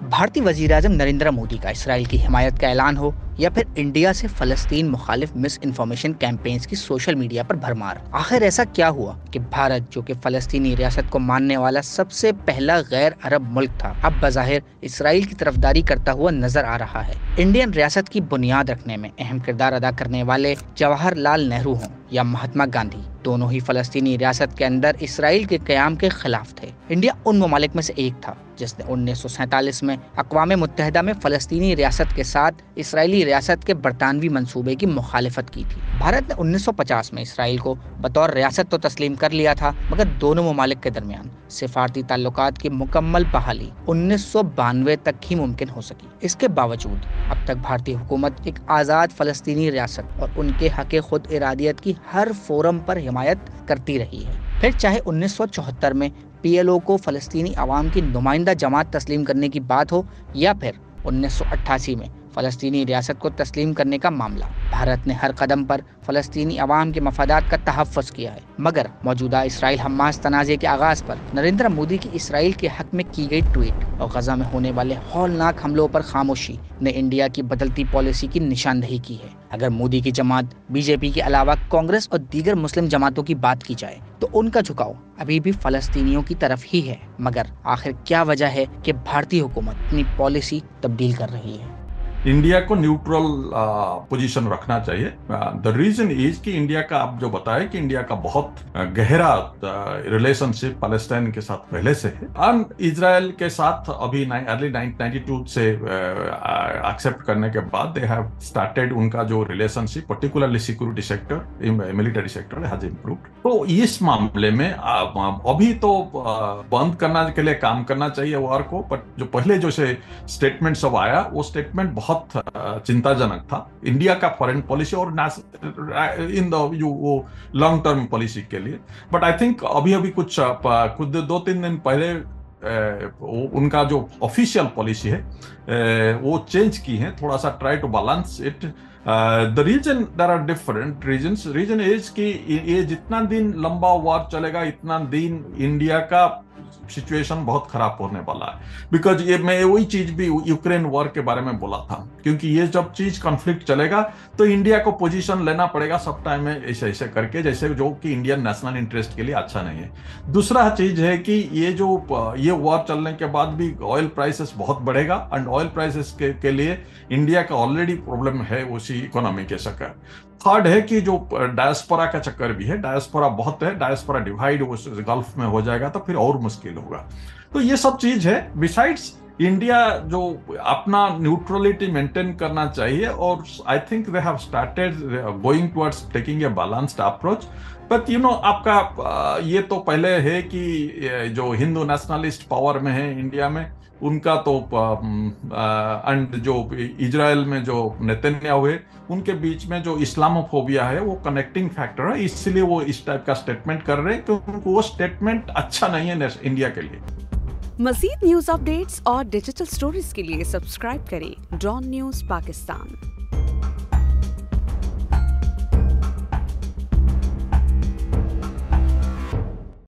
भारतीय वज़ीर-ए-आज़म नरेंद्र मोदी का इसराइल की हिमायत का ऐलान हो या फिर इंडिया से फ़लस्तीन मुखालिफ मिस इन्फॉर्मेशन कैंपेन्स की सोशल मीडिया पर भरमार। आखिर ऐसा क्या हुआ कि भारत, जो कि फ़लस्तीनी रियासत को मानने वाला सबसे पहला गैर अरब मुल्क था, अब बज़ाहिर इसराइल की तरफदारी करता हुआ नजर आ रहा है। इंडियन रियासत की बुनियाद रखने में अहम किरदार अदा करने वाले जवाहरलाल नेहरू हों या महात्मा गांधी, दोनों ही फ़लस्तीनी रियासत के अंदर इसराइल के क़याम के खिलाफ थे। इंडिया उन ममालिक में से एक था जिसने 1947 में अक़वाम मुत्तहिदा में फ़लस्तीनी रियासत के साथ इसराइली रियासत के बरतानवी मंसूबे की मुखालिफत की थी। भारत ने 1950 में इसराइल को बतौर रियासत तो तस्लीम कर लिया था, मगर दोनों ममालिक के दरमियान सिफारती ताल्लुकात की मुकम्मल बहाली 1992 तक ही मुमकिन हो सकी। इसके बावजूद अब तक भारतीय हुकूमत एक आज़ाद फ़लस्तीनी रियासत और उनके हक़ खुद इरादियत की हर फोरम पर हिमायत करती रही है। फिर चाहे 1974 में PLO को फ़लस्तीनी अवाम की नुमाइंदा जमात तस्लीम करने की बात हो या फिर 1988 में फ़लस्तीनी रियासत को तस्लीम करने का मामला, भारत ने हर कदम पर फ़लस्तीनी अवाम के मफादात का तहफ़्फ़ुज़ किया है। मगर मौजूदा इसराइल हमास तनाज़े के आगाज़ पर नरेंद्र मोदी की इसराइल के हक़ में की गई ट्वीट और गज़ा में होने वाले हौलनाक हमलों पर खामोशी ने इंडिया की बदलती पॉलिसी की निशानदेही की है। अगर मोदी की जमात BJP के अलावा कांग्रेस और दीगर मुस्लिम जमातों की बात की जाए तो उनका झुकाव अभी भी फ़लस्तीनियों की तरफ ही है। मगर आखिर क्या वजह है कि भारतीय हुकूमत अपनी पॉलिसी तब्दील कर रही है? इंडिया को न्यूट्रल पोजीशन रखना चाहिए। द रीजन इज कि इंडिया का, आप जो बताए कि इंडिया का बहुत गहरा रिलेशनशिप पैलेस्टाइन के साथ पहले से है और इजराइल के साथ अभी अर्ली 1992 से एक्सेप्ट करने के बाद दे हैव स्टार्टेड उनका जो relationship particularly security sector, military sector has improved. तो इस मामले में अभी तो बंद करने के लिए काम करना चाहिए वार को, बट जो पहले जो से स्टेटमेंट सब आया वो स्टेटमेंट बहुत चिंताजनक था इंडिया का फॉरेन पॉलिसी और इन वो लॉन्ग टर्म पॉलिसी के लिए। बट आई थिंक अभी कुछ 2-3 दिन पहले उनका जो ऑफिशियल पॉलिसी है वो चेंज की है, थोड़ा सा try to balance it. The reason there are different reasons. Reason is कि ये जितना दिन लंबा वार चलेगा इतना दिन इंडिया का सिचुएशन बहुत खराब होने वाला है। बिकॉज ये मैं वही चीज भी यूक्रेन वॉर के बारे में बोला था, क्योंकि ये जब चीज कॉन्फ्लिक्ट चलेगा तो इंडिया को पोजीशन लेना पड़ेगा सब टाइम में ऐसे ऐसे करके, जैसे जो कि इंडियन नेशनल इंटरेस्ट के लिए अच्छा नहीं है। दूसरा चीज है कि ये वॉर चलने के बाद भी ऑयल प्राइसेस बहुत बढ़ेगा एंड ऑयल प्राइसेस के लिए इंडिया का ऑलरेडी प्रॉब्लम है उसी इकोनॉमी के चक्कर। थर्ड है कि जो डायस्पोरा का चक्कर भी है, डायस्पोरा बहुत है, डायस्पोरा डिवाइड उस गल्फ में हो जाएगा तो फिर और मुश्किल होगा। तो ये सब चीज है। बिसाइड्स इंडिया जो अपना न्यूट्रलिटी मेंटेन करना चाहिए और I think they have started going towards taking a balanced approach. But आपका ये तो पहले है कि जो हिंदू नेशनलिस्ट पावर में है इंडिया में उनका तो एंड जो इजराइल में जो नेतन्याहू है उनके बीच में जो इस्लामोफोबिया है वो कनेक्टिंग फैक्टर है, इसलिए वो इस टाइप का स्टेटमेंट कर रहे हैं क्योंकि वो स्टेटमेंट अच्छा नहीं है इंडिया के लिए। मज़ीद न्यूज़ अपडेट्स और डिजिटल स्टोरीज के लिए सब्सक्राइब करें डॉन न्यूज़ पाकिस्तान।